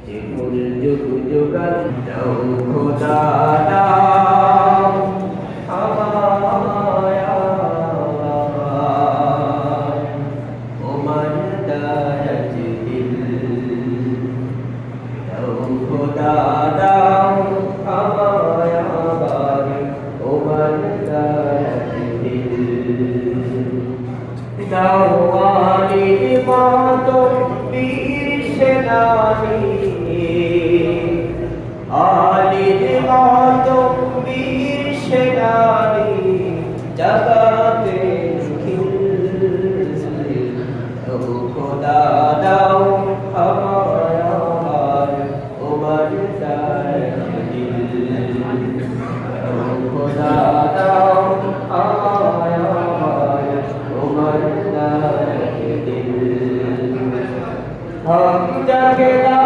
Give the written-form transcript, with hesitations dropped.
জীবন যুগ যুগান দাও খোদা দাও আমায় ওমান দারাজ দিল দাও খোদা দাও আমায় ওমান দারাজ দিল দাও আলির মতো বীর সেনানী আলির মতো বীর সেনানী জাগাতে ও খোদা দাও আমায় ওমান দারাজ দিল ও খোদা দাও আমায় ওমান দারাজ দিল हम जगदा